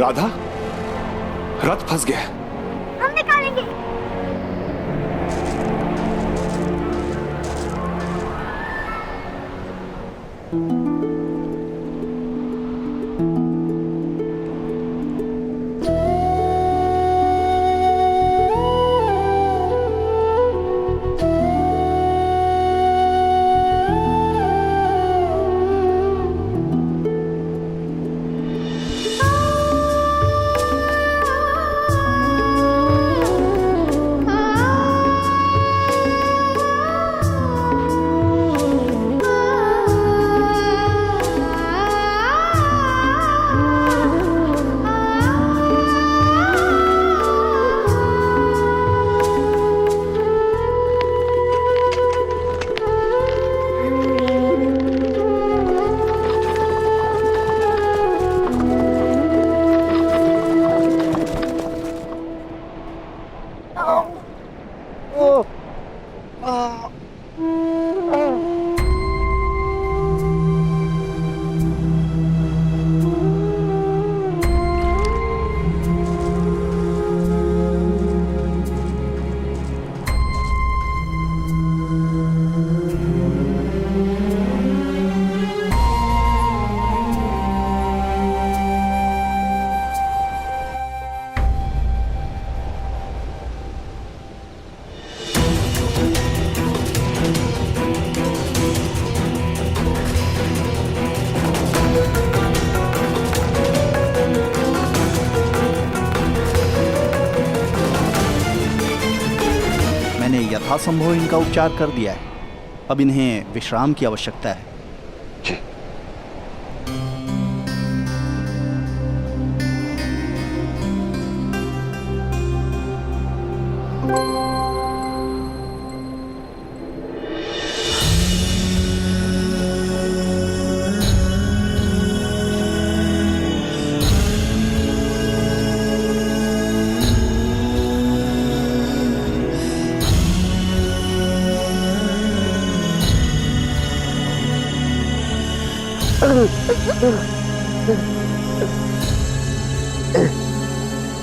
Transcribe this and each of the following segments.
राधा, रथ फंस गया। हम निकालेंगे। यथासंभव इनका उपचार कर दिया है। अब इन्हें विश्राम की आवश्यकता है। जी।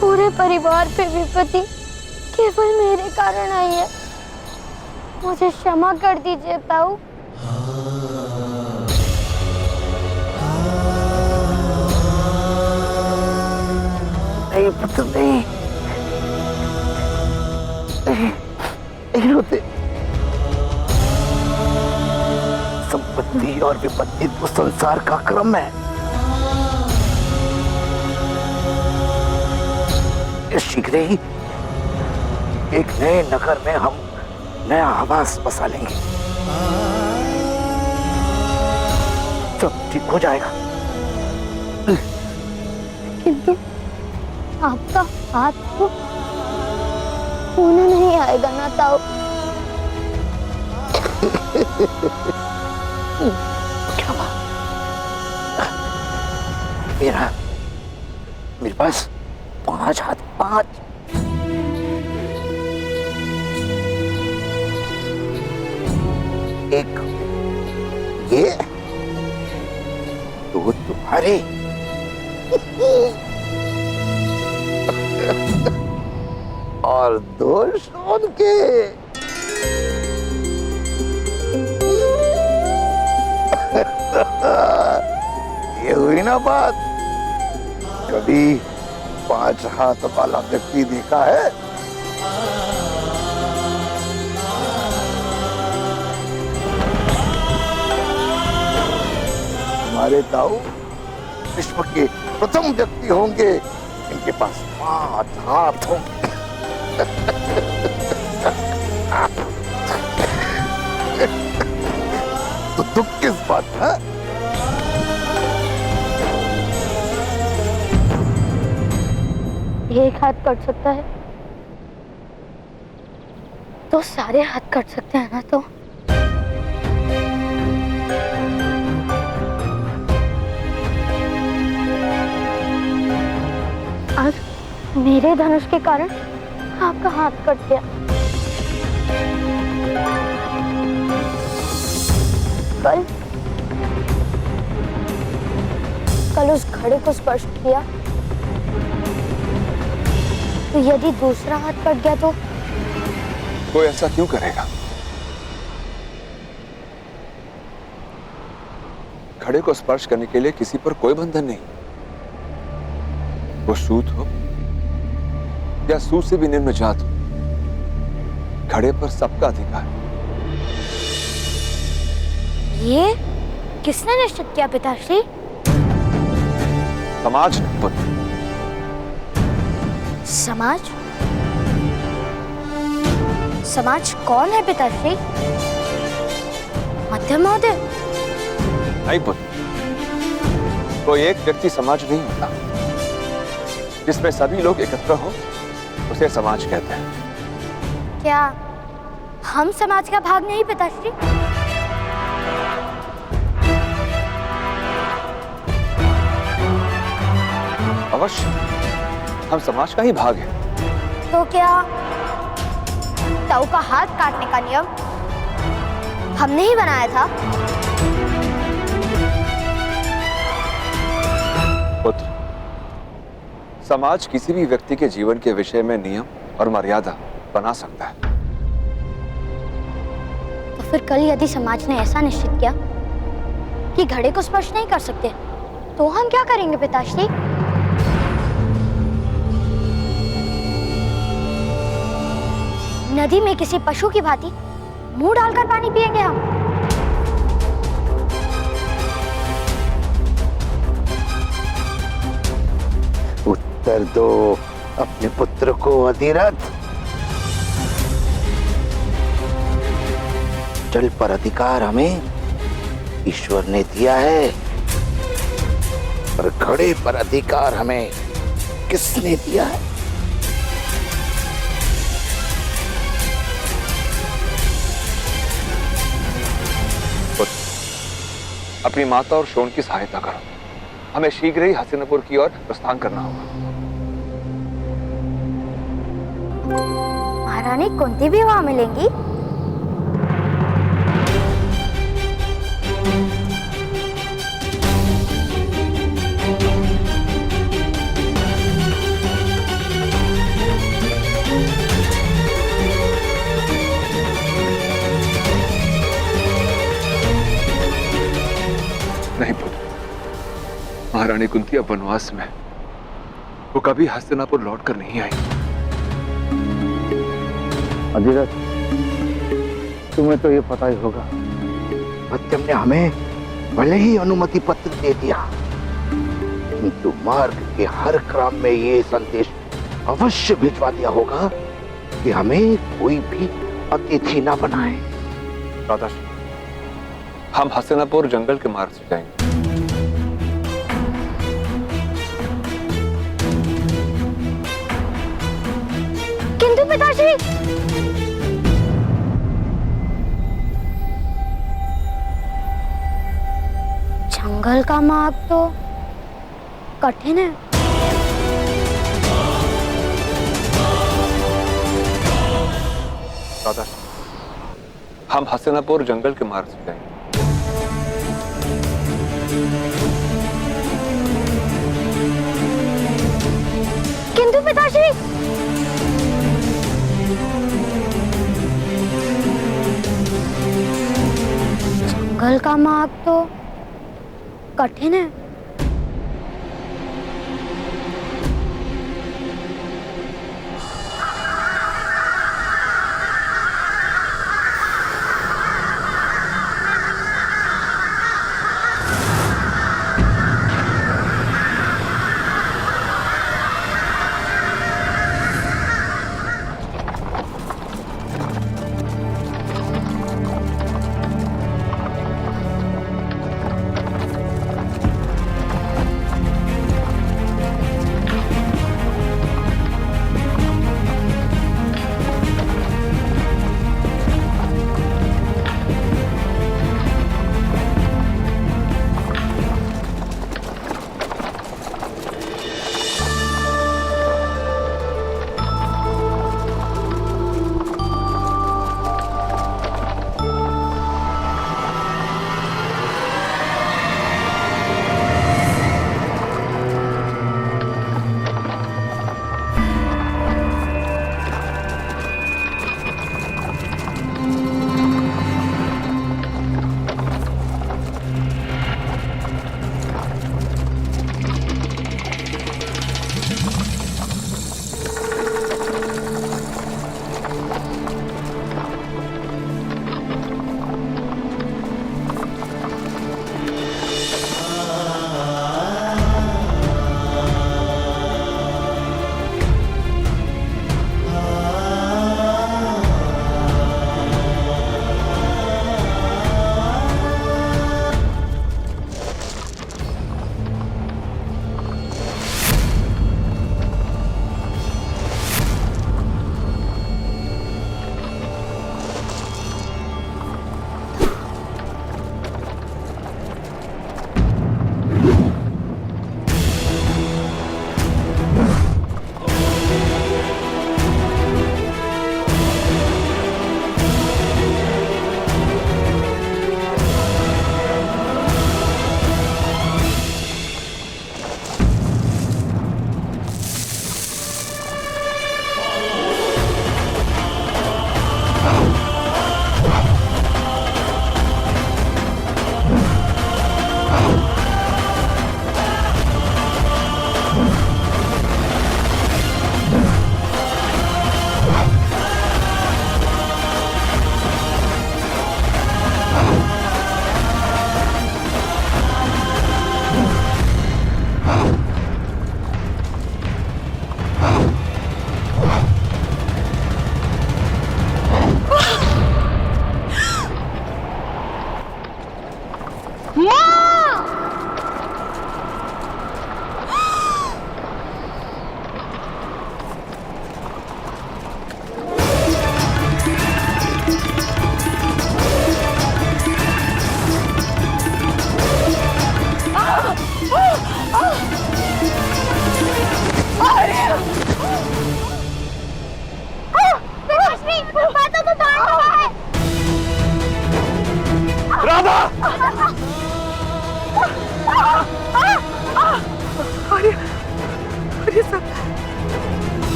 पूरे परिवार पे विपत्ति केवल मेरे कारण आई है। मुझे क्षमा कर दीजिए ताऊ। नहीं पुत्र नहीं, नहीं रोते। संपत्ति और विपत्ति तो संसार का क्रम है। शीघ्र ही एक नए नगर में हम नया आवास बसा लेंगे। सब ठीक हो जाएगा। किंतु आपका हाथ तो होने नहीं आएगा ना ताऊ। क्या बात? मेरे पास 5 हाथ, 5। एक ये, 2 तुम्हारे और 2 शोन के। ये हुई ना बात। कभी 5 हाथ वाला व्यक्ति देखा है? हमारे ताऊ विश्व के प्रथम व्यक्ति होंगे, इनके पास 5 हाथ होंगे। तो दुख किस बात है? एक हाथ कट सकता है तो सारे हाथ कट सकते हैं ना। तो आज मेरे धनुष के कारण आपका हाथ कट गया। कल उस घड़े को स्पर्श किया तो यदि दूसरा हाथ कट गया तो? कोई ऐसा क्यों करेगा? घड़े को स्पर्श करने के लिए किसी पर कोई बंधन नहीं। वो सूत हो या सूत से भी निम्न जात हो, घड़े पर सबका अधिकार है। ये किसने निश्चित किया पिताश्री? समाज ने पुत्र। समाज? समाज कौन है पिताश्री? मध्यम महोदय? नहीं पुत्र, कोई एक व्यक्ति समाज नहीं होता। जिसमें सभी लोग एकत्र हो उसे समाज कहते हैं। क्या हम समाज का भाग नहीं पिताश्री? अवश्य, हम समाज का ही भाग है। तो क्या ताऊ का हाथ काटने का नियम हमने ही बनाया था? पुत्र, समाज किसी भी व्यक्ति के जीवन के विषय में नियम और मर्यादा बना सकता है। तो फिर कल यदि समाज ने ऐसा निश्चित किया कि घड़े को स्पर्श नहीं कर सकते, तो हम क्या करेंगे पिताश्री? नदी में किसी पशु की भांति मुंह डालकर पानी पिएंगे हम? उत्तर दो अपने पुत्र को अधिरथ। जल पर अधिकार हमें ईश्वर ने दिया है, पर घड़े पर अधिकार हमें किसने दिया है? अपनी माता और शोण की सहायता करो। हमें शीघ्र ही हस्तिनापुर की ओर प्रस्थान करना होगा। महारानी कुंती भी वहां मिलेंगी? नहीं पुत्र, महारानी कुंती अब वनवास में, वो कभी हस्तिनापुर लौटकर नहीं आई। अधिरथ, तुम्हें तो ये पता ही होगा, सत्यम ने हमें भले ही अनुमति पत्र दे दिया, किंतु मार्ग के हर क्रम में ये संदेश अवश्य भिजवा दिया होगा कि हमें कोई भी अतिथि ना बनाए। दादाश्री, हम हस्तिनापुर जंगल के मार्ग से जाएंगे। किंतु पिताश्री, जंगल का मार्ग तो कठिन है। दादाश्री, हम हस्तिनापुर जंगल के मार्ग से जाएंगे। किंतु पिताश्री, जंगल का मार्ग तो कठिन है।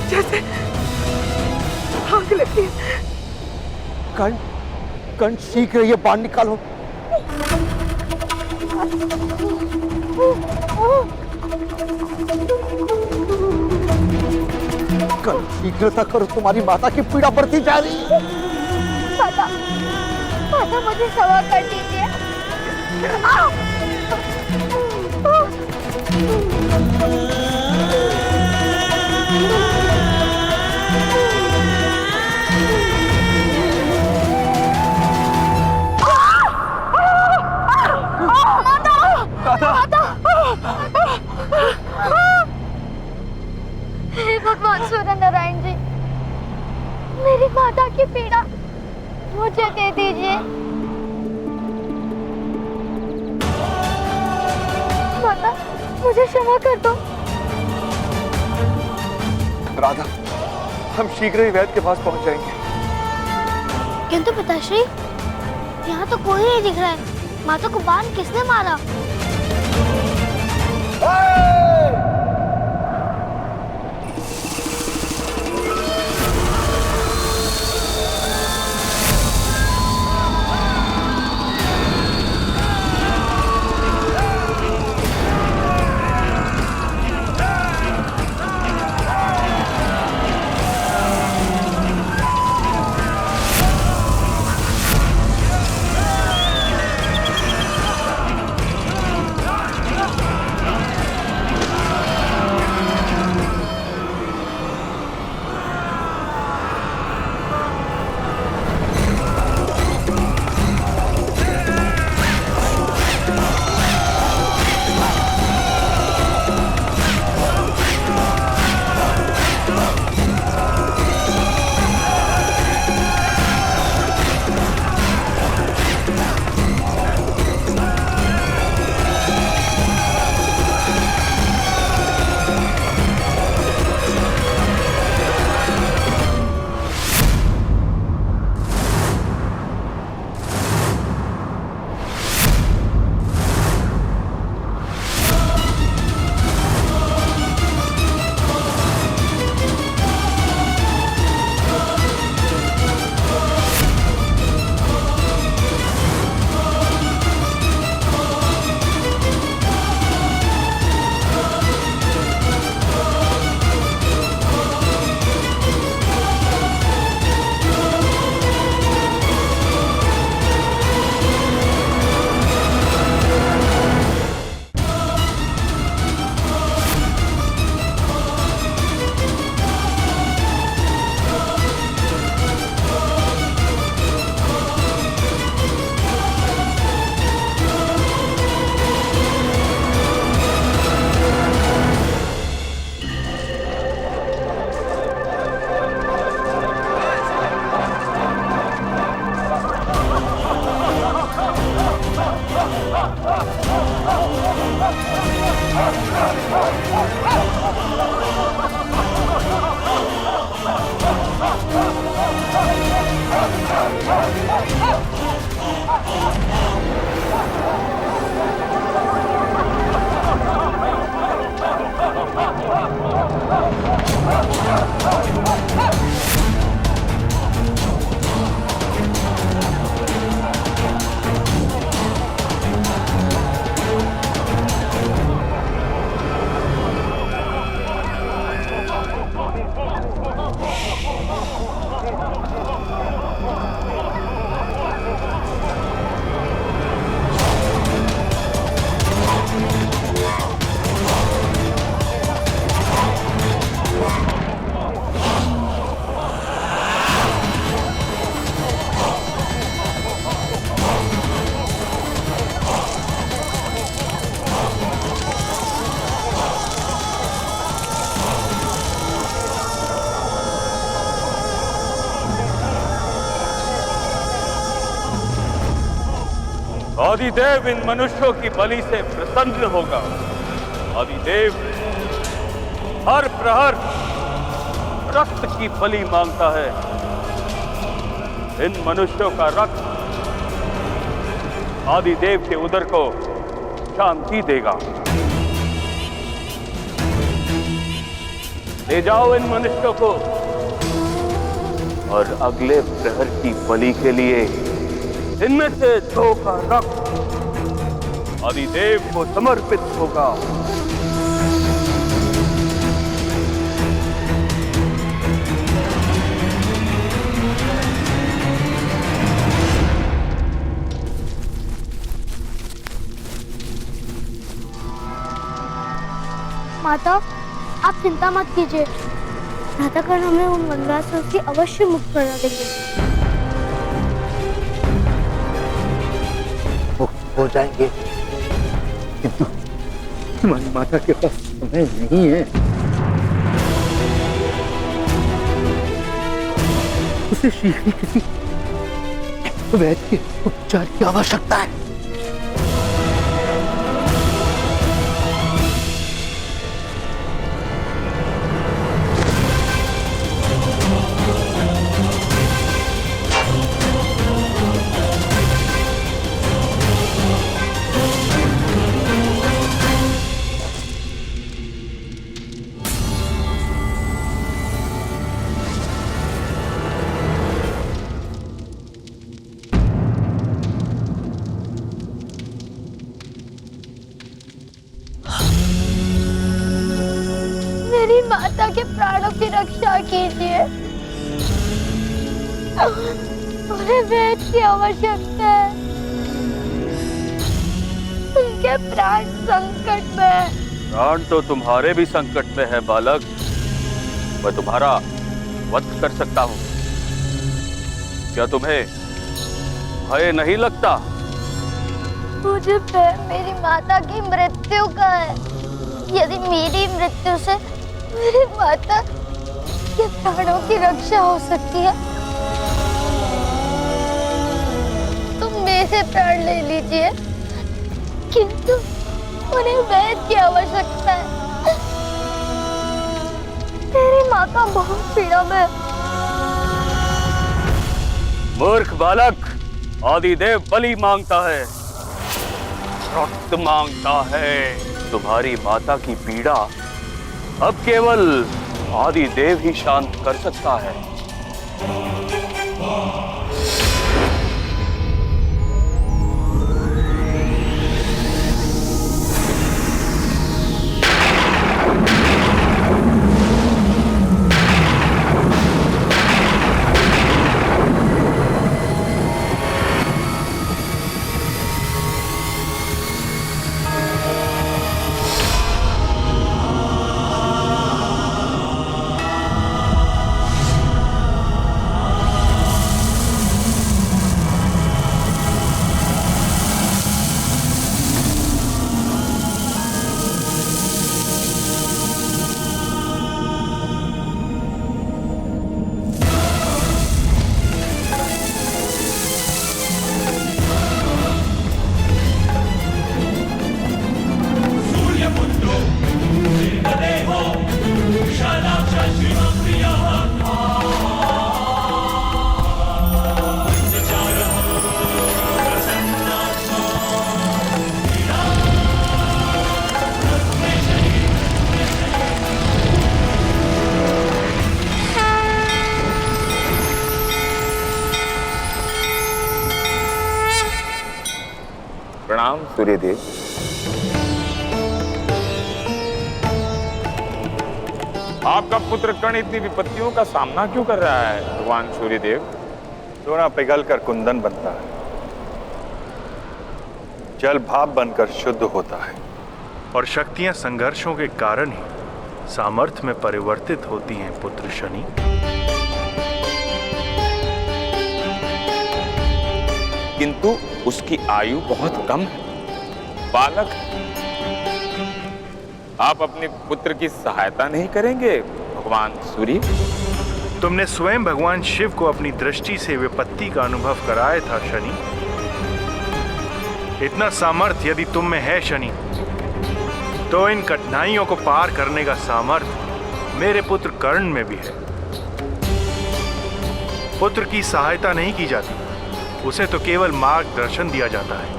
जैसे आग लगी है। कर्ण शीघ्र ये बाण निकालो। कर्ण शीघ्रता करो, तुम्हारी माता की पीड़ा बढ़ती जा रही है। माता, माता मुझे क्षमा कर दीजिए। हे भगवान सूर्य नारायण जी, मेरी माता की पीड़ा मुझे दे दीजिए। माता, मुझे क्षमा कर दो। राधा, हम शीघ्र ही वैद्य के पास पहुंच जाएंगे। किंतु पिताश्री, यहाँ तो कोई नहीं दिख रहा है। माता को बाण किसने मारा? आदिदेव इन मनुष्यों की बलि से प्रसन्न होगा। आदिदेव हर प्रहर रक्त की बलि मांगता है। इन मनुष्यों का रक्त आदिदेव के उदर को शांति देगा। ले जाओ इन मनुष्यों को और अगले प्रहर की बलि के लिए इनमें से 2 का रक्त आदिदेव को समर्पित होगा। माता, आप चिंता मत कीजिए, प्रातःकाल हमें उन वनवासियों से अवश्य मुक्त करा देंगे। मुक्त हो जाएंगे, किंतु तुम्हारी माता के पास समय नहीं है। उसे शीघ्र किसी वैद्य के उपचार की आवश्यकता है। मेरी माता के प्राणों की रक्षा कीजिए, उन्हें वैद्य की आवश्यकता है, उनके प्राण संकट में है। प्राण तो तुम्हारे भी संकट में है बालक, मैं तुम्हारा वध कर सकता हूँ। क्या तुम्हें भय नहीं लगता? मुझे भय मेरी माता की मृत्यु का है। यदि मेरी मृत्यु से मेरी माता के प्राणों की रक्षा हो सकती है तो मेरे प्राण ले लीजिए, किंतु उन्हें वैद्य की आवश्यकता है। मेरी माता बहुत पीड़ा में। मूर्ख बालक, आदिदेव बलि मांगता है, रक्त मांगता है। तुम्हारी माता की पीड़ा अब केवल आदिदेव ही शांत कर सकता है। प्रणाम सूर्यदेव। आपका पुत्र कर्ण इतनी विपत्तियों का सामना क्यों कर रहा है भगवान सूर्यदेव? सोना पिघल कर कुंदन बनता है, जल भाप बनकर शुद्ध होता है, और शक्तियां संघर्षों के कारण ही सामर्थ्य में परिवर्तित होती हैं पुत्र शनि। किंतु उसकी आयु बहुत कम है, बालक है। आप अपने पुत्र की सहायता नहीं करेंगे भगवान सूर्य? तुमने स्वयं भगवान शिव को अपनी दृष्टि से विपत्ति का अनुभव कराया था शनि। इतना सामर्थ्य यदि तुम में है शनि, तो इन कठिनाइयों को पार करने का सामर्थ्य मेरे पुत्र कर्ण में भी है। पुत्र की सहायता नहीं की जाती, उसे तो केवल मार्गदर्शन दिया जाता है।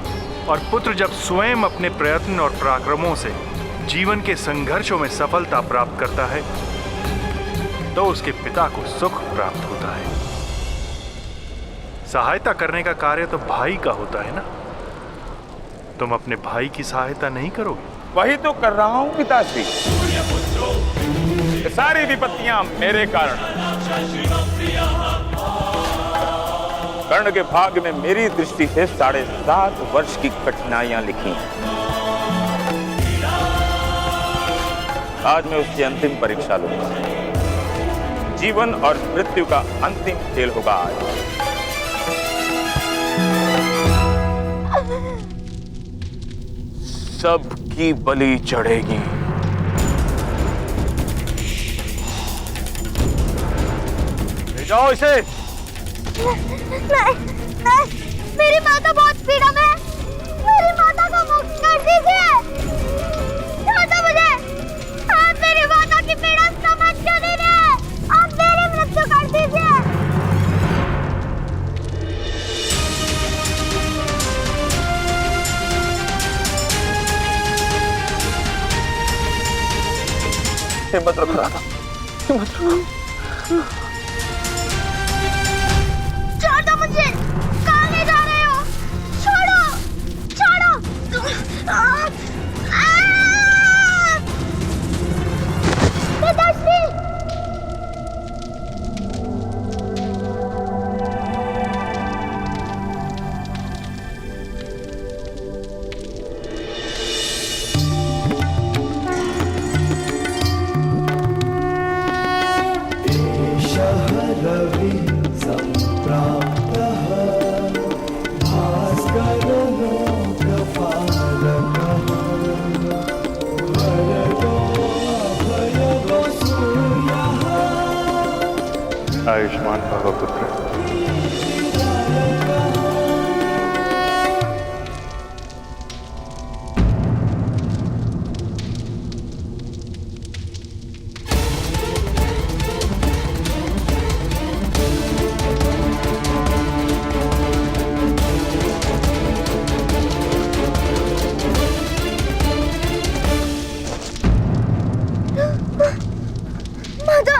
और पुत्र जब स्वयं अपने प्रयत्न और पराक्रमों से जीवन के संघर्षों में सफलता प्राप्त करता है, तो उसके पिता को सुख प्राप्त होता है। सहायता करने का कार्य तो भाई का होता है ना। तुम अपने भाई की सहायता नहीं करोगे? वही तो कर रहा हूं पिताश्री। ये सारी विपत्तियां मेरे कारण। कर्ण के भाग्य में मेरी दृष्टि से 7.5 वर्ष की कठिनाइयां लिखी हैं। आज मैं उसकी अंतिम परीक्षा लूंगा। जीवन और मृत्यु का अंतिम खेल होगा आज। सबकी बलि चढ़ेगी। ले जाओ इसे। नहीं, मेरी माता बहुत पीड़ा में है। मेरी माता को मुक्त कर दीजिए। छोड़ दो मुझे। आप मेरी माता की पीड़ा समझ क्यों नहीं रहे? आप मेरी मृत्यु कर दीजिए। हिम्मत रखो राधा, हिम्मत रखो। छोड़ दो मुझे। कहाँ ले जा रहे हो? छोड़ो, छोड़ो। पिताश्री। आयुष्मान भव पुत्र। माता,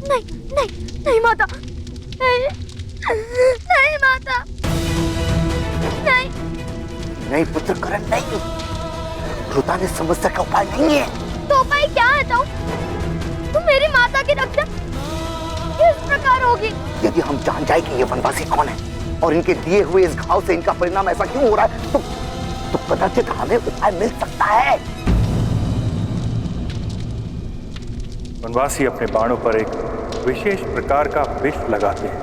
नहीं, नहीं, नहीं माता, नहीं, नहीं माता, नहीं। नहीं पुत्र करण, नहीं। ध्रुता ने समस्या का उपाय नहीं है। तो उपाय क्या है ताऊ? तो मेरी माता की रक्षा किस प्रकार होगी? यदि हम जान जाए कि ये वनवासी कौन है और इनके दिए हुए इस घाव से इनका परिणाम ऐसा क्यों हो रहा है, तो कदाचित हमें उपाय मिल सकता है। वनवासी अपने बाणों पर एक विशेष प्रकार का विष लगाते हैं।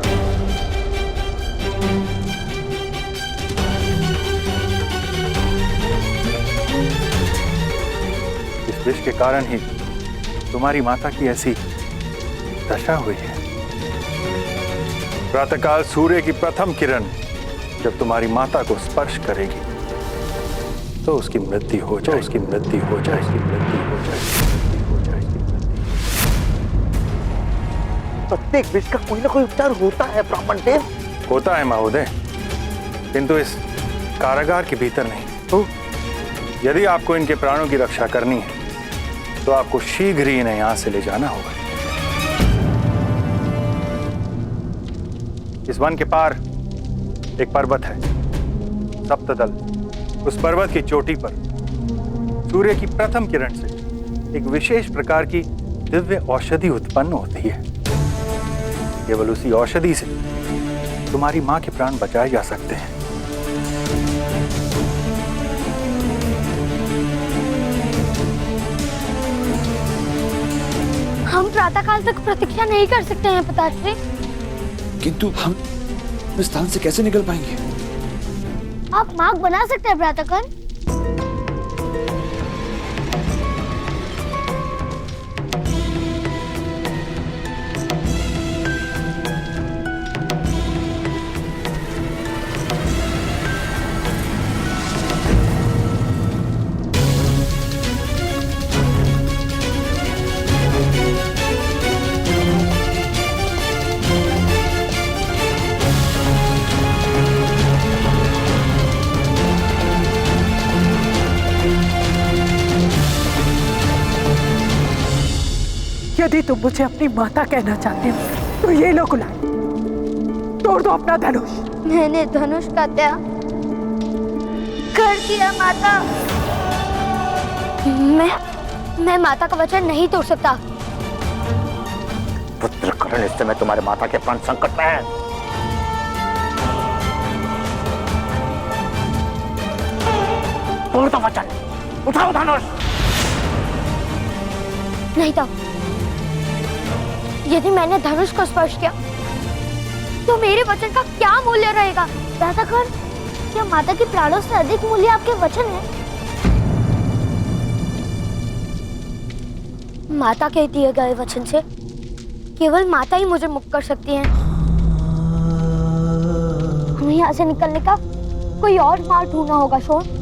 इस विष के कारण ही तुम्हारी माता की ऐसी दशा हुई है। प्रातःकाल सूर्य की प्रथम किरण जब तुम्हारी माता को स्पर्श करेगी तो उसकी मृत्यु हो जाए, उसकी मृत्यु हो जाए, उसकी मृत्यु हो जाए। प्रत्येक विष का कोई ना कोई उपचार होता है ब्राह्मण देव। होता है महोदय, किंतु इस कारागार के भीतर नहीं। तो यदि आपको इनके प्राणों की रक्षा करनी है तो आपको शीघ्र ही इन्हें यहां से ले जाना होगा। इस वन के पार एक पर्वत है, सप्तदल। उस पर्वत की चोटी पर सूर्य की प्रथम किरण से एक विशेष प्रकार की दिव्य औषधि उत्पन्न होती है। केवल उसी औषधि से तुम्हारी मां के प्राण बचाए जा सकते हैं। हम प्रातःकाल तक प्रतीक्षा नहीं कर सकते हैं पिताश्री। किंतु हम इस स्थान से कैसे निकल पाएंगे? आप मार्ग बना सकते हैं प्रातःकाल। यदि तुम मुझे अपनी माता कहना चाहते हो तो ये लो गुलाल, तोड़ दो अपना धनुष। मैंने धनुष का त्याग कर दिया माता। मैं माता का वचन नहीं तोड़ सकता। पुत्र कर्ण, इस समय तुम्हारे माता के प्राण संकट में है। तोड़ दो वचन, उठाओ धनुष। नहीं तो यदि मैंने धनुष को स्पर्श किया तो मेरे वचन का क्या मूल्य रहेगा? दादा कर्ण, क्या माता के प्राणों से अधिक मूल्य आपके वचन है? माता के दिए गए वचन से केवल माता ही मुझे मुक्त कर सकती हैं। हमें यहाँ से निकलने का कोई और मार्ग ढूंढना होगा। शोन,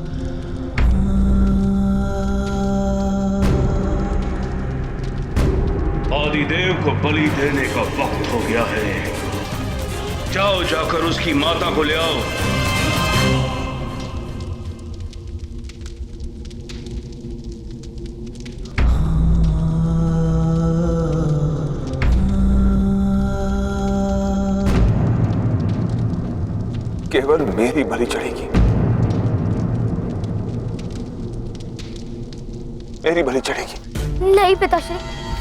आदिदेव को बलि देने का वक्त हो गया है। जाओ, जाकर उसकी माता को ले आओ। केवल मेरी बलि चढ़ेगी, मेरी बलि चढ़ेगी। नहीं पिताश्री।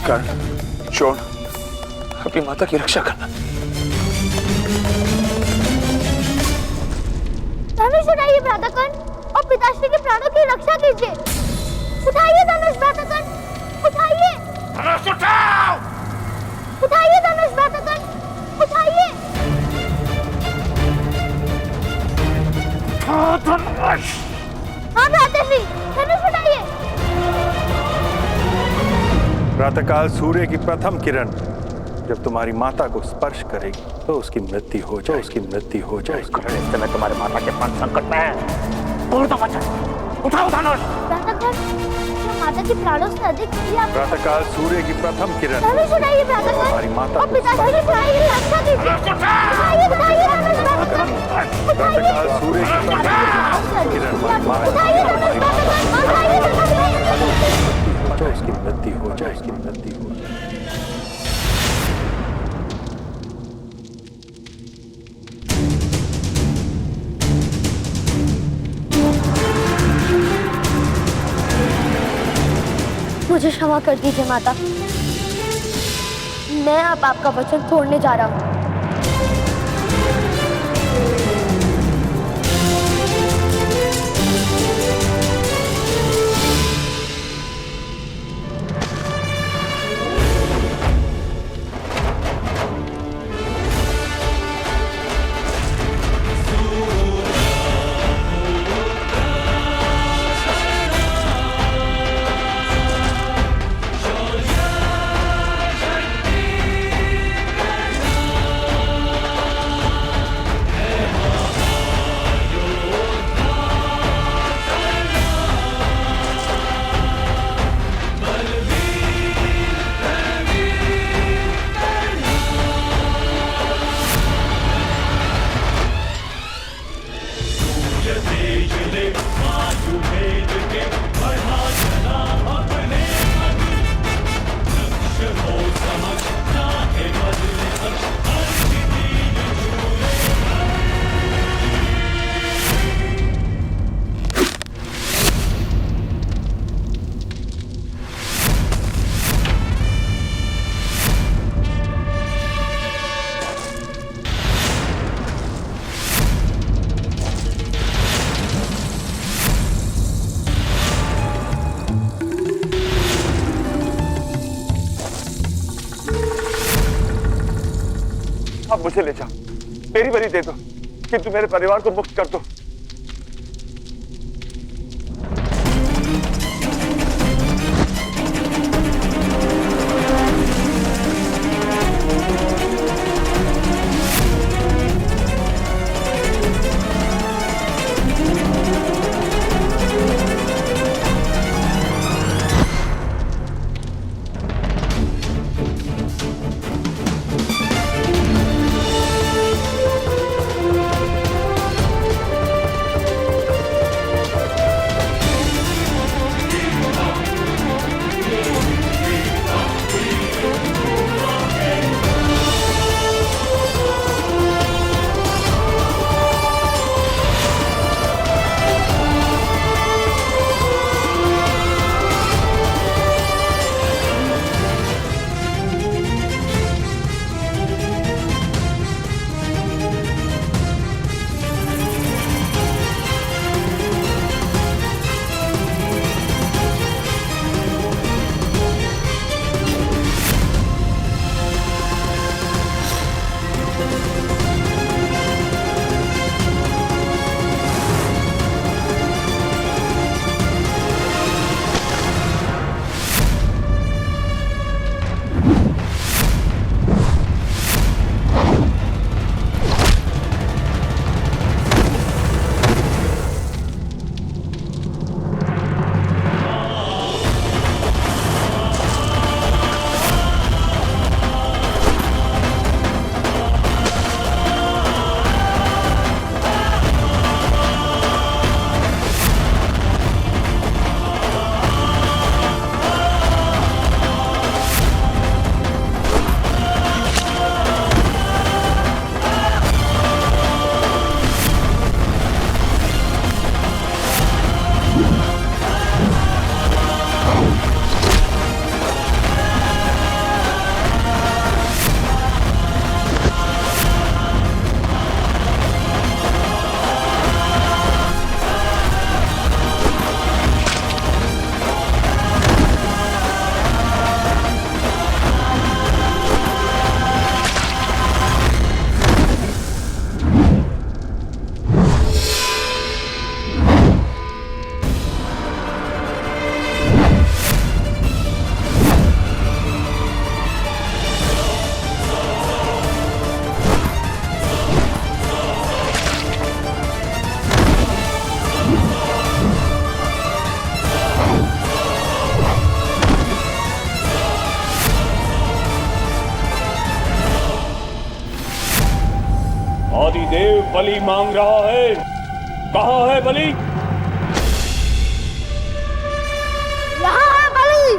कर्ण, शोण, अपनी माता की रक्षा करना। धनुष उठाइए भ्राता कर्ण और पिताश्री के प्राणों की रक्षा कीजिए। उठाइए धनुष भ्राता कर्ण, उठाइए। धनुष उठाओ। उठाइए धनुष भ्राता कर्ण, उठाइए। धनुष। हाँ भ्राताश्री, धनुष उठाइए। प्रातःकाल सूर्य की प्रथम किरण जब तुम्हारी माता को स्पर्श करेगी तो उसकी मृत्यु हो जाए, उसकी मृत्यु हो जाए। इस समय तुम्हारे माता के प्राण संकट में है। तोड़ दो वचन, उठाओ धनुष। भ्राता कर्ण, क्या माता के प्राणों से अधिक मूल्य आपके? प्रातःकाल सूर्य की प्रथम किरण धनुष उठाइए भ्राता कर्ण तुम्हारी माता और पिताश्री के प्राणों की रक्षा कीजिए। उठाइए, उठाइए धनुष भ्राता कर्ण, प्रातःकाल सूर्य की प्रथम किरण उठाइए धनुष भ्राता कर्ण, उठाइए धनुष। तो उसकी मृत्यु हो जाए, उसकी मृत्यु हो जाए। मुझे क्षमा कर दीजिए माता, मैं अब आपका वचन तोड़ने जा रहा हूँ। अब मुझे ले जाओ, मेरी बलि दे दो, किंतु मेरे परिवार को मुक्त कर दो। आदिदेव बलि मांग रहा है। कहाँ है बलि? यहाँ है बलि।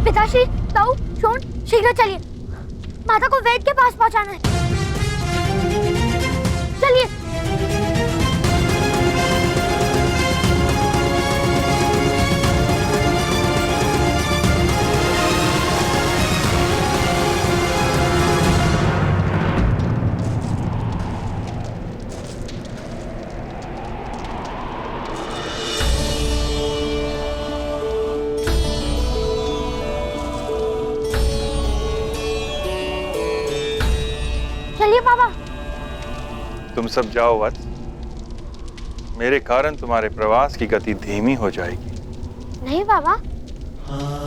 पिताश्री, ताऊ, शोन, शीघ्र चलिए। माता को वैद्य के पास पहुंचाना है। चलिए। चलिए पापा। तुम सब जाओ वत्स, मेरे कारण तुम्हारे प्रवास की गति धीमी हो जाएगी। नहीं बाबा,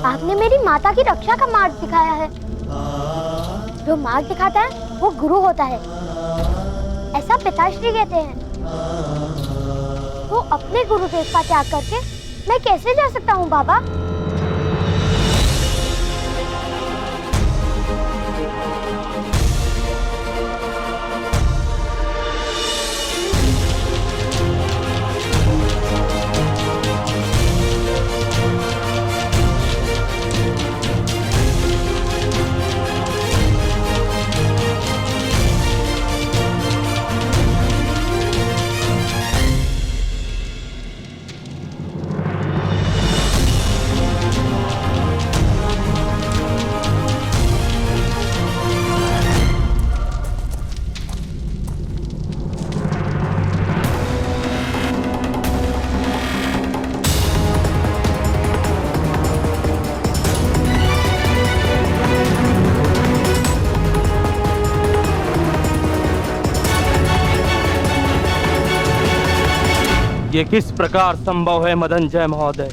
आपने मेरी माता की रक्षा का मार्ग दिखाया है। जो मार्ग दिखाता है वो गुरु होता है, ऐसा पिताश्री कहते हैं। तो अपने गुरुदेव का त्याग करके मैं कैसे जा सकता हूँ बाबा? ये किस प्रकार संभव है मदनजय महोदय?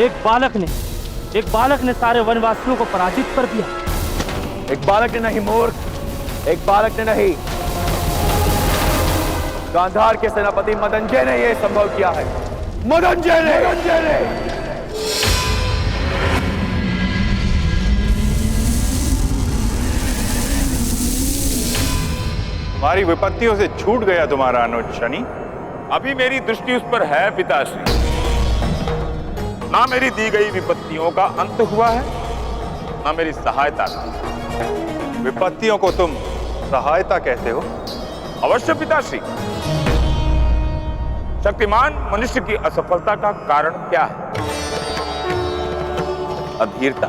एक बालक ने सारे वनवासियों को पराजित कर दिया। एक बालक ने नहीं मूर्ख, एक बालक ने नहीं, गांधार के सेनापति मदनजय ने यह संभव किया है। मदनजय ने। तुम्हारी विपत्तियों से छूट गया तुम्हारा अनुज शनि। अभी मेरी दृष्टि उस पर है पिताश्री। ना मेरी दी गई विपत्तियों का अंत हुआ है, ना मेरी सहायता का। विपत्तियों को तुम सहायता कहते हो? अवश्य पिताश्री। शक्तिमान मनुष्य की असफलता का कारण क्या है? अधीरता।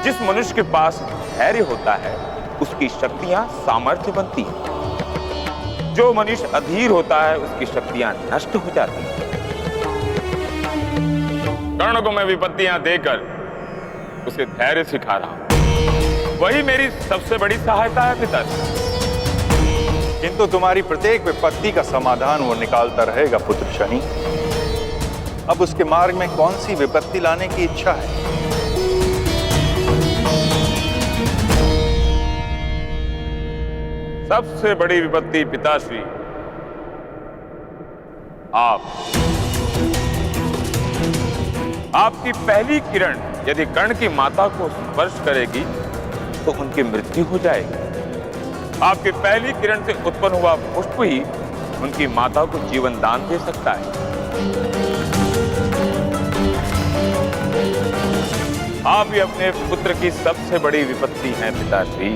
जिस मनुष्य के पास धैर्य होता है उसकी शक्तियां सामर्थ्य बनती हैं। जो मनुष्य अधीर होता है उसकी शक्तियां नष्ट हो जाती हैं। कर्ण को मैं विपत्तियां देकर उसे धैर्य सिखा रहा हूं। वही मेरी सबसे बड़ी सहायता है पिताजी। किंतु तुम्हारी प्रत्येक विपत्ति का समाधान वो निकालता रहेगा पुत्र शनि। अब उसके मार्ग में कौन सी विपत्ति लाने की इच्छा है? सबसे बड़ी विपत्ति पिताश्री आपकी पहली किरण यदि कर्ण की माता को स्पर्श करेगी तो उनकी मृत्यु हो जाएगी। आपकी पहली किरण से उत्पन्न हुआ पुष्प ही उनकी माता को जीवन दान दे सकता है। आप ही अपने पुत्र की सबसे बड़ी विपत्ति हैं पिताश्री।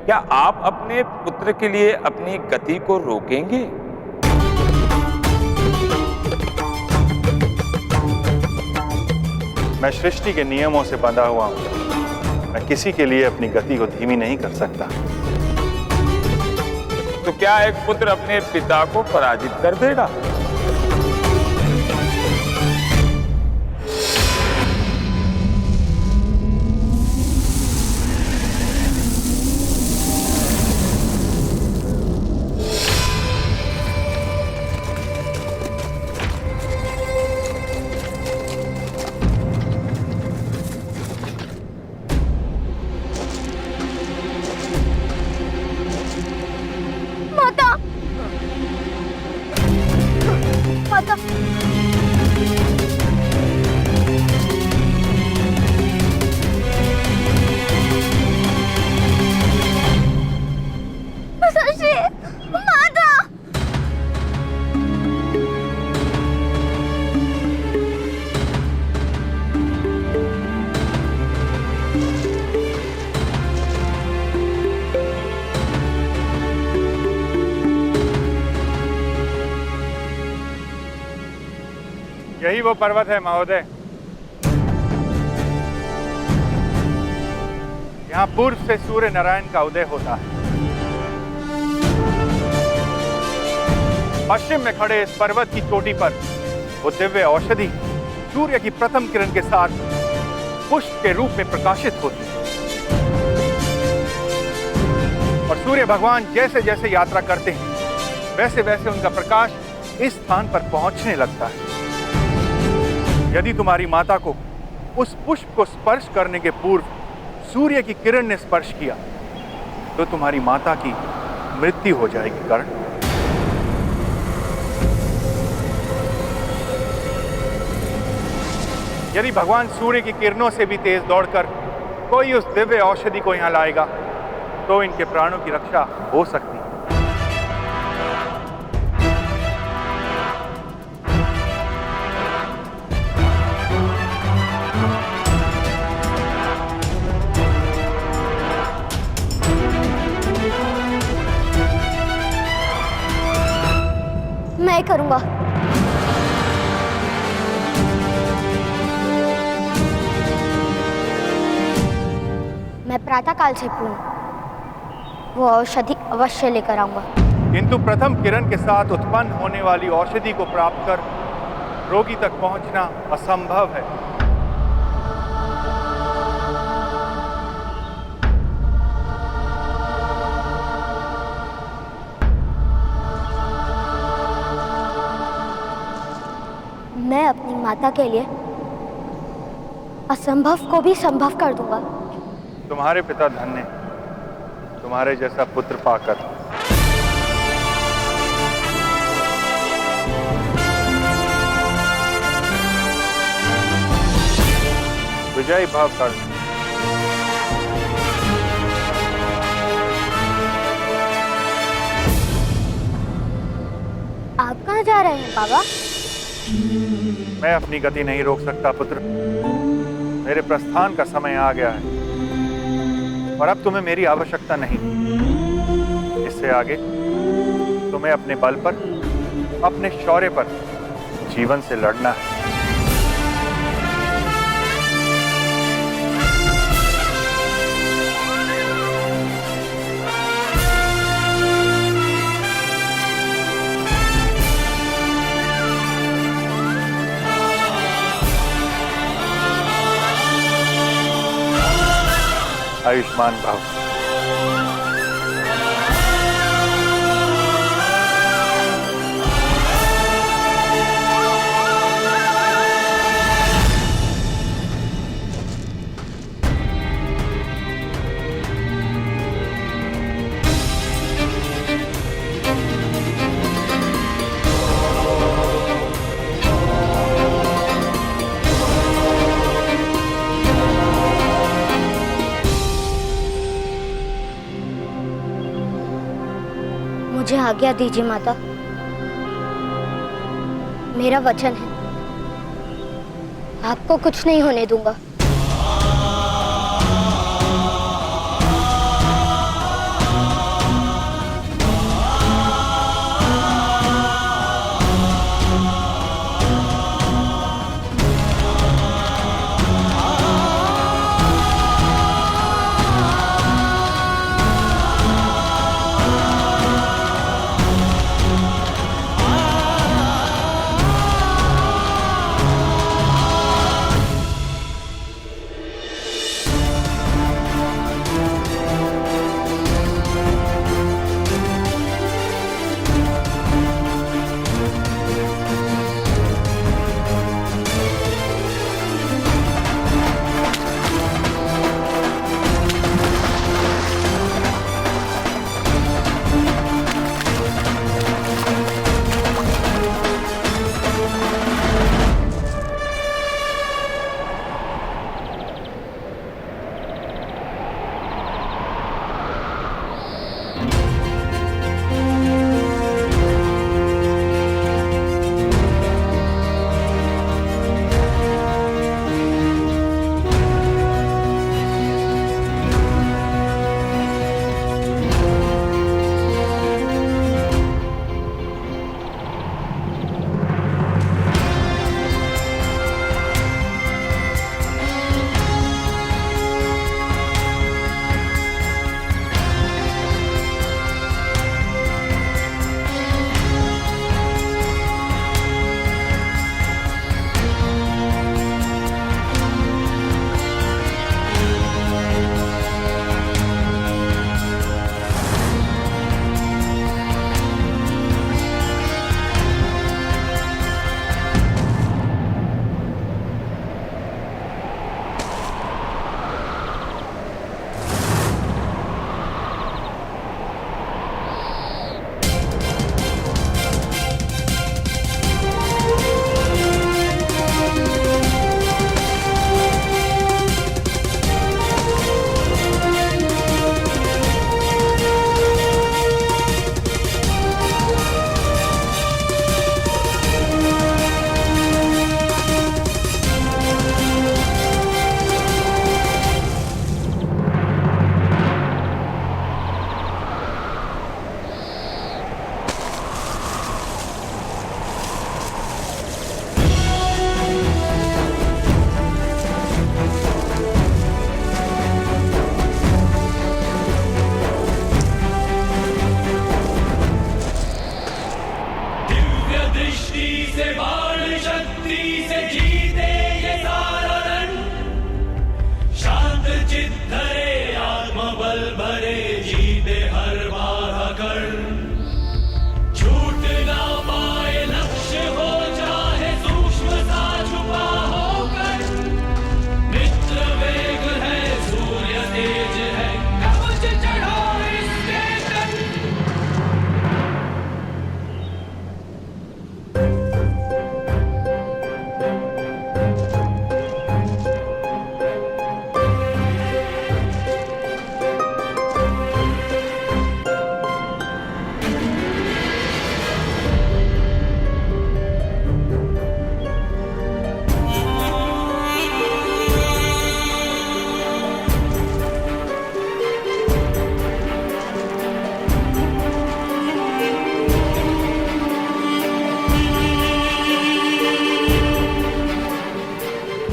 क्या आप अपने पुत्र के लिए अपनी गति को रोकेंगे? मैं सृष्टि के नियमों से बंधा हुआ हूं। मैं किसी के लिए अपनी गति को धीमी नहीं कर सकता। तो क्या एक पुत्र अपने पिता को पराजित कर देगा? यही वो पर्वत है महोदय। यहाँ पूर्व से सूर्य नारायण का उदय होता है। पश्चिम में खड़े इस पर्वत की चोटी पर वो दिव्य औषधि सूर्य की प्रथम किरण के साथ पुष्प के रूप में प्रकाशित होती है। और सूर्य भगवान जैसे जैसे यात्रा करते हैं वैसे वैसे उनका प्रकाश इस स्थान पर पहुंचने लगता है। यदि तुम्हारी माता को उस पुष्प को स्पर्श करने के पूर्व सूर्य की किरण ने स्पर्श किया तो तुम्हारी माता की मृत्यु हो जाएगी कर्ण। यदि भगवान सूर्य की किरणों से भी तेज दौड़कर कोई उस दिव्य औषधि को यहां लाएगा तो इनके प्राणों की रक्षा हो सकती है। मैं करूंगा। मैं प्रातःकाल से वो औषधि अवश्य लेकर आऊंगा। किंतु प्रथम किरण के साथ उत्पन्न होने वाली औषधि को प्राप्त कर रोगी तक पहुंचना असंभव है। मैं अपनी माता के लिए असंभव को भी संभव कर दूंगा। तुम्हारे पिता धन्य तुम्हारे जैसा पुत्र पाकर। विजय भाव कर। आप कहाँ जा रहे हैं बाबा? मैं अपनी गति नहीं रोक सकता पुत्र। मेरे प्रस्थान का समय आ गया है और अब तुम्हें मेरी आवश्यकता नहीं। इससे आगे तुम्हें अपने बल पर, अपने शौर्य पर जीवन से लड़ना है। आयुष्मान भव। मुझे आज्ञा दीजिए माता, मेरा वचन है आपको कुछ नहीं होने दूंगा।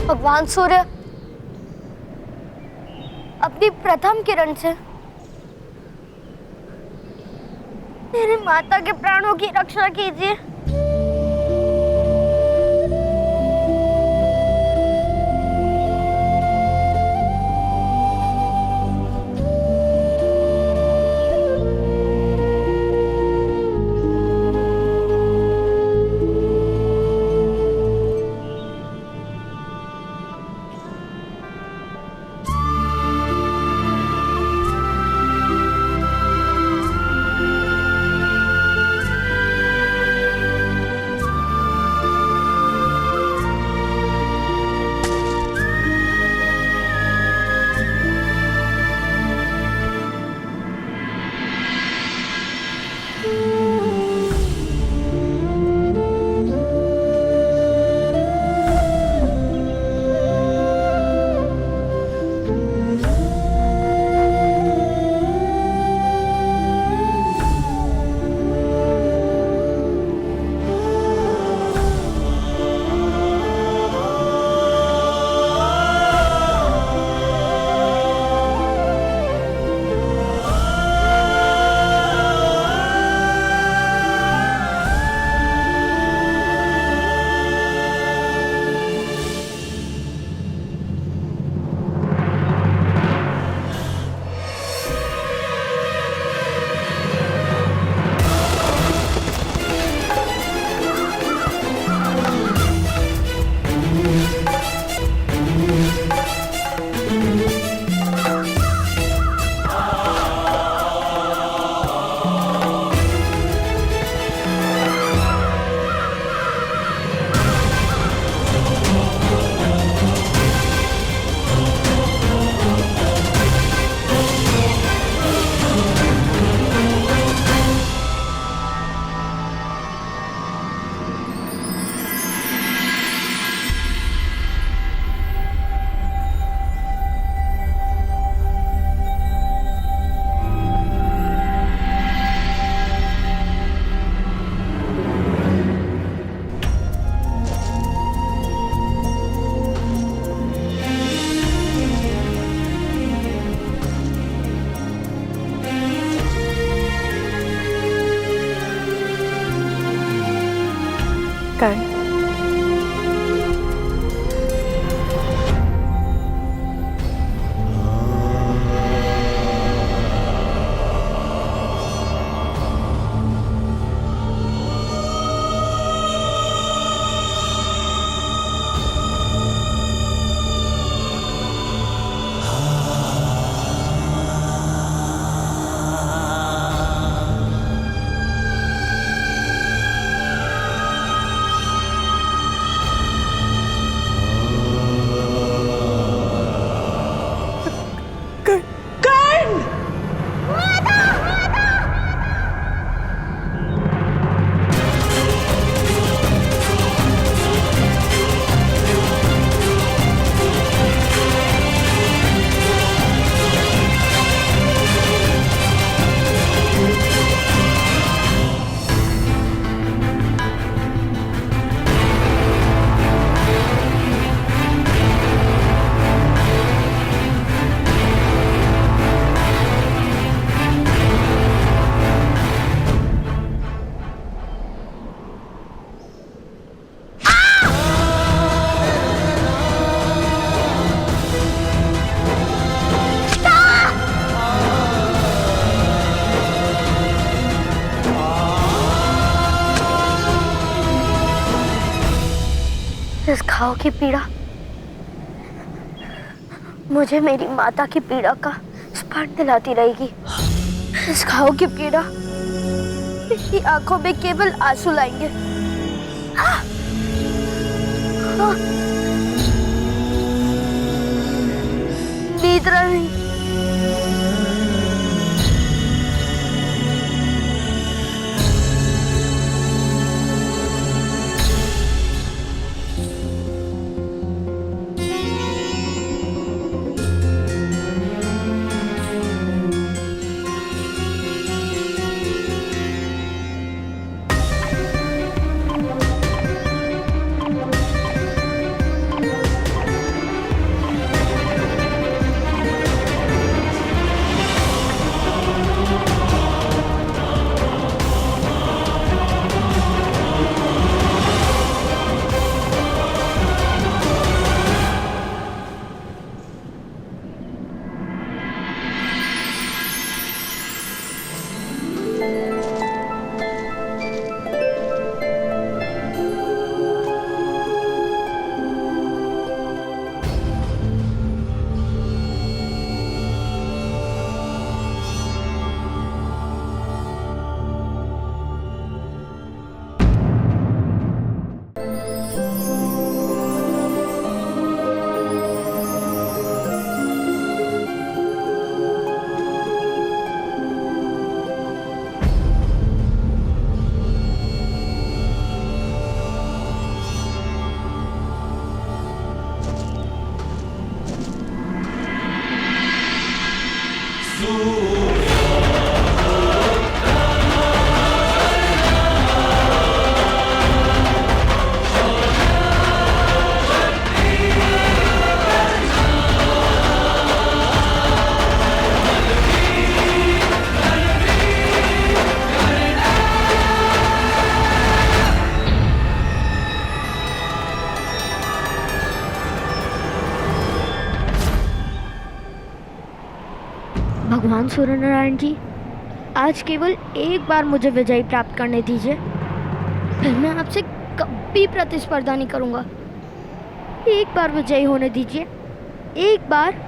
भगवान सूर्य अपनी प्रथम किरण से मेरी माता के प्राणों की रक्षा कीजिए। इस घाव की पीड़ा मुझे मेरी माता की पीड़ा का स्मरण दिलाती रहेगी। इस घाव की पीड़ा मेरी आंखों में केवल आंसू लाएंगे। निद्रा नहीं, भगवान सूर्यनारायण जी, आज केवल एक बार मुझे विजय प्राप्त करने दीजिए, फिर मैं आपसे कभी प्रतिस्पर्धा नहीं करूंगा। एक बार विजयी होने दीजिए, एक बार।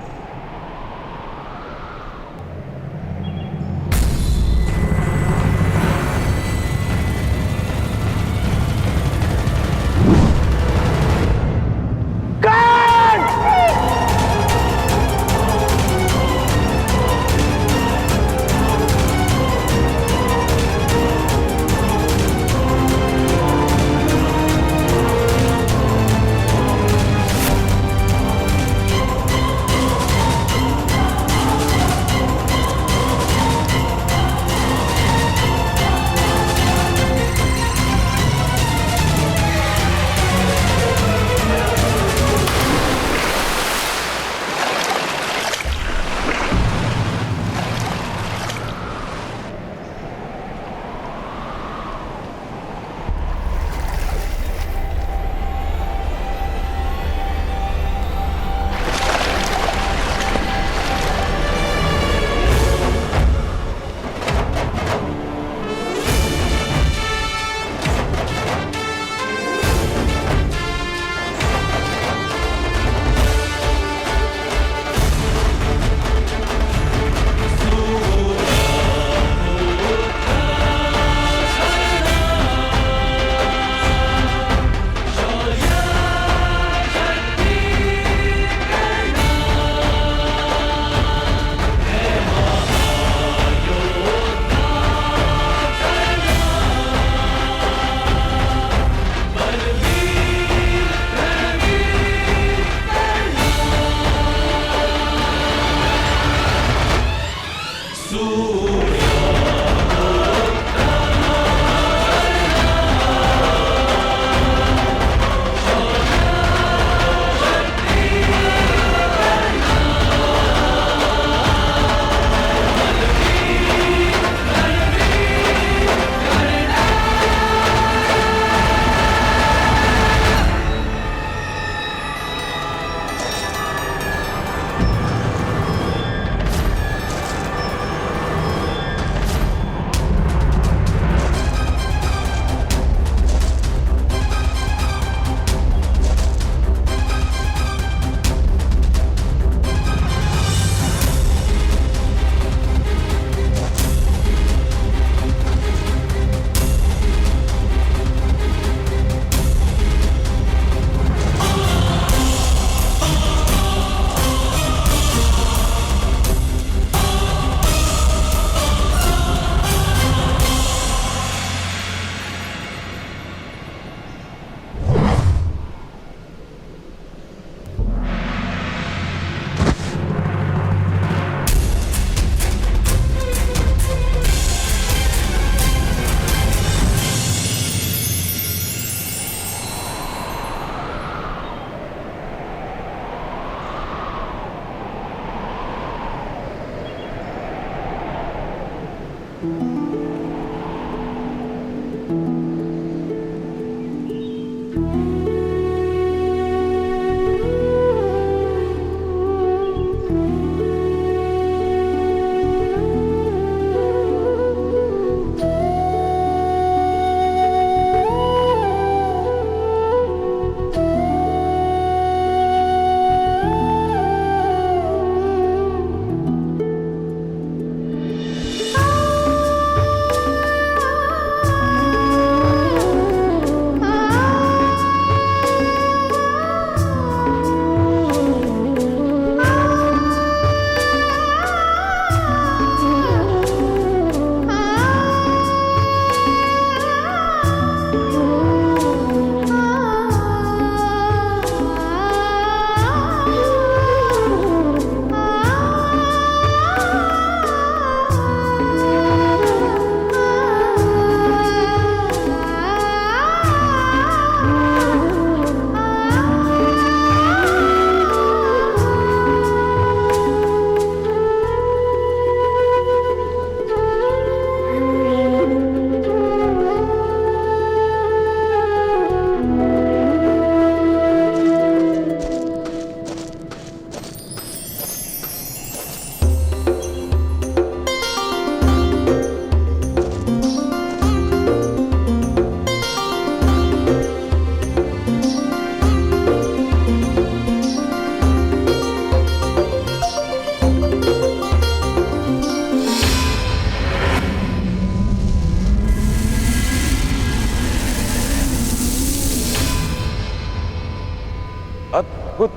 अद्भुत।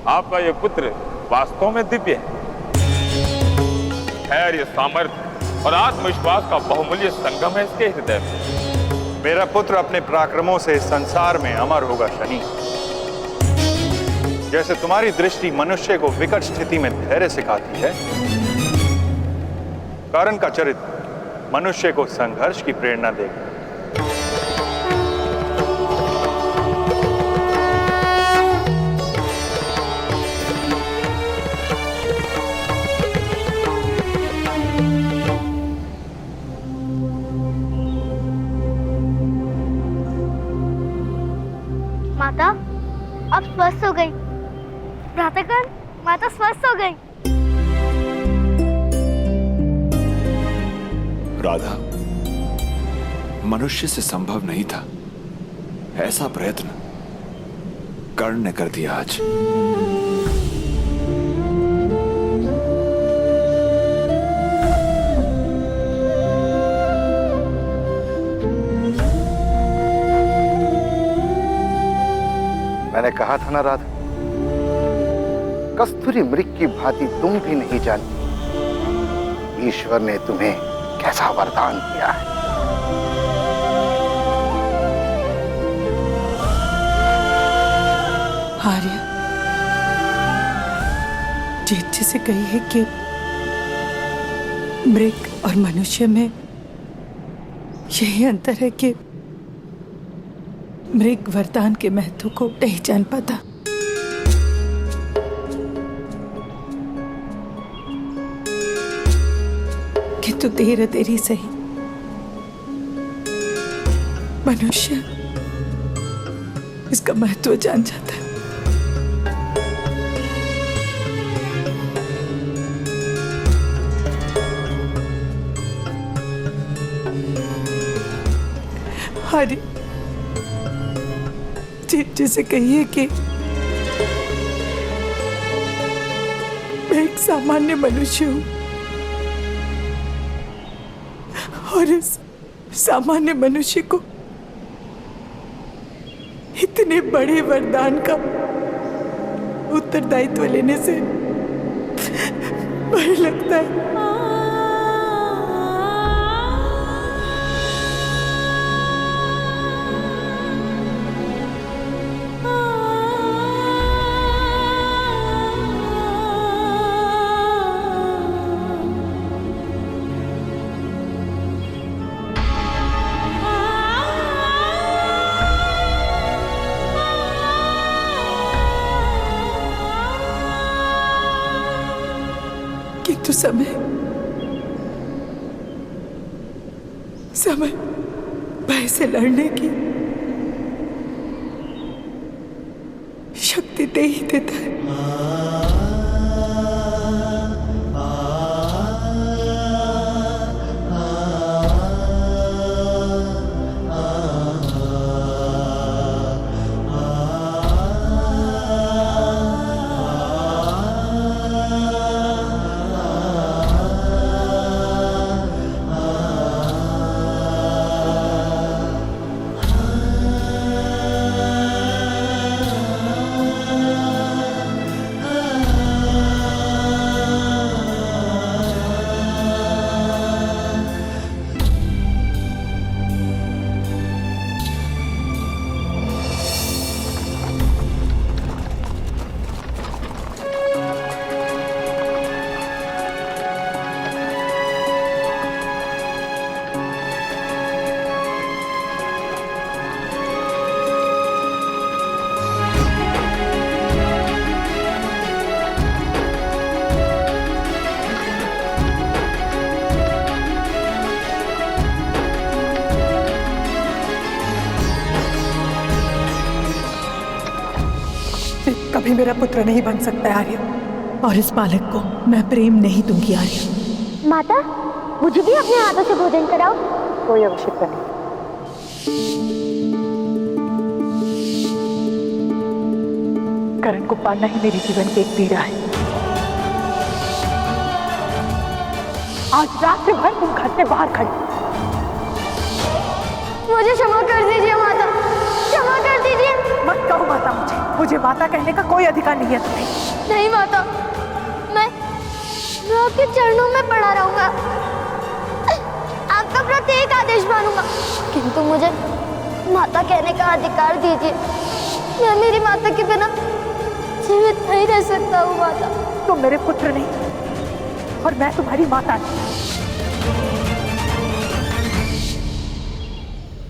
आपका यह पुत्र वास्तव में दिव्य है। धैर्य, सामर्थ्य और आत्मविश्वास का बहुमूल्य संगम है इसके हृदय में। मेरा पुत्र अपने पराक्रमों से इस संसार में अमर होगा शनि। जैसे तुम्हारी दृष्टि मनुष्य को विकट स्थिति में धैर्य सिखाती है, कर्ण का चरित्र मनुष्य को संघर्ष की प्रेरणा देगा। माता अब स्वस्थ हो गई। भ्रातागण, माता स्वस्थ हो गई। राधा, मनुष्य से संभव नहीं था ऐसा प्रयत्न कर्ण ने कर दिया आज। मैंने कहा था ना राधा, कस्तूरी मृग की भांति तुम भी नहीं जानती ईश्वर ने तुम्हें कैसा वरदान दिया है। आर्य, जेठ जी से कही है कि मृग और मनुष्य में यही अंतर है कि मृग वरदान के महत्व को नहीं जान पाता। किंतु देर देरी सही मनुष्य इसका महत्व जान जाता है। आर्य, जैसे कहिए कि मैं एक सामान्य मनुष्य हूं और इस सामान्य मनुष्य को इतने बड़े वरदान का उत्तरदायित्व लेने से भय लगता है। किंतु समय समय भय से लड़ने की शक्ति दे ही देता है। कभी मेरा पुत्र नहीं बन सकता आर्य, और इस बालक को मैं प्रेम नहीं दूंगी आर्य। माता, मुझे भी अपने हाथों से भोजन कराओ। कोई आवश्यकता नहीं। करण को पालना ही मेरे जीवन की एक पीड़ा है। आज रात भर तुम घर से बाहर खड़ी। मुझे क्षमा कर दीजिए माता, क्षमा कर दीजिए। मत कहो माता, मुझे माता कहने का कोई अधिकार नहीं है तुम्हें। नहीं माता, मैं आपके चरणों में पड़ा रहूंगा, आपका प्रत्येक आदेश मानूंगा, किंतु मुझे माता कहने का अधिकार दीजिए। मैं मेरी माता के बिना जीवित नहीं रह सकता हूँ माता। तुम मेरे पुत्र नहीं और मैं तुम्हारी माता नहीं।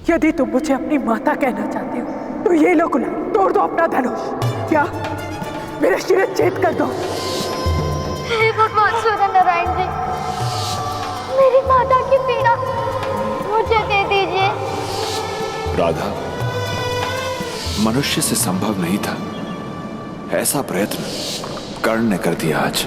यदि तुम मुझे अपनी माता कहना चाहते हो तो ये लो गुलाम, तोड़ दो अपना धनुष। क्या मेरे शिरच्छेद कर दो। हे भगवान सूर्य नारायण जी, मेरी माता की पीड़ा मुझे दे दीजिए। राधा, मनुष्य से संभव नहीं था, ऐसा प्रयत्न कर्ण ने कर दिया आज।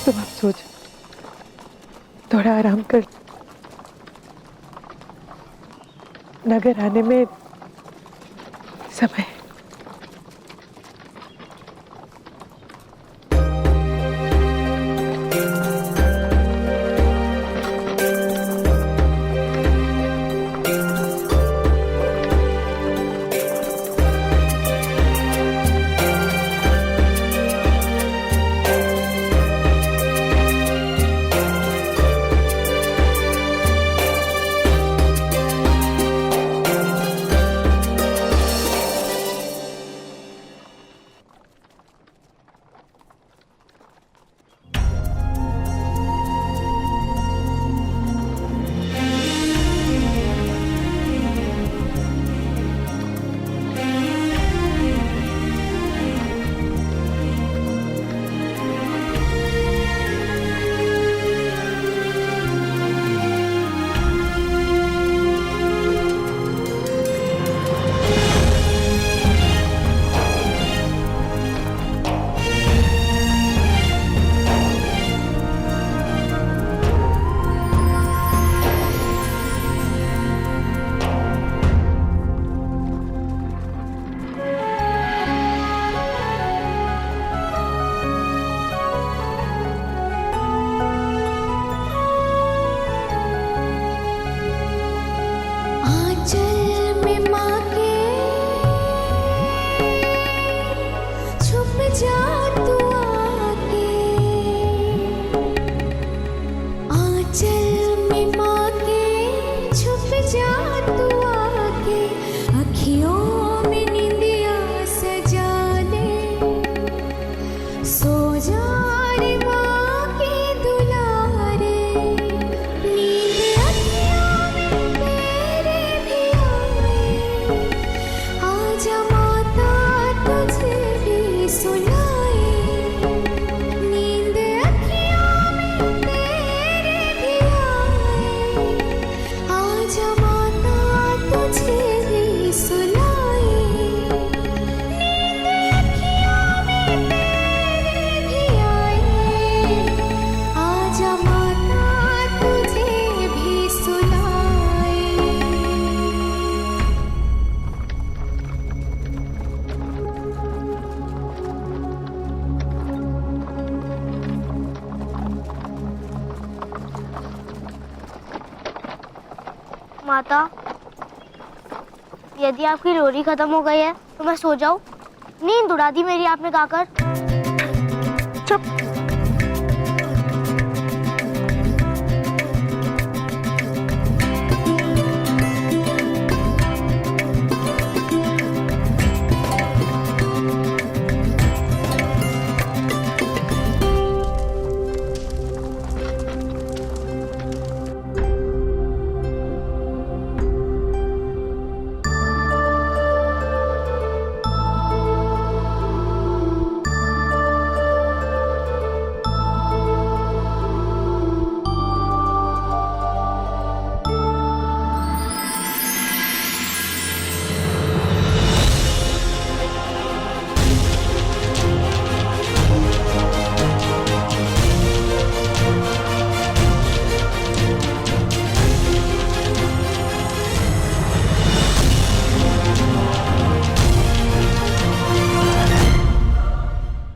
तुम अब सो जाओ, थोड़ा आराम कर। नगर आने में समय है। माता, यदि आपकी लोरी खत्म हो गई है तो मैं सो जाऊं? नींद उड़ा दी मेरी आपने गाकर। चुप।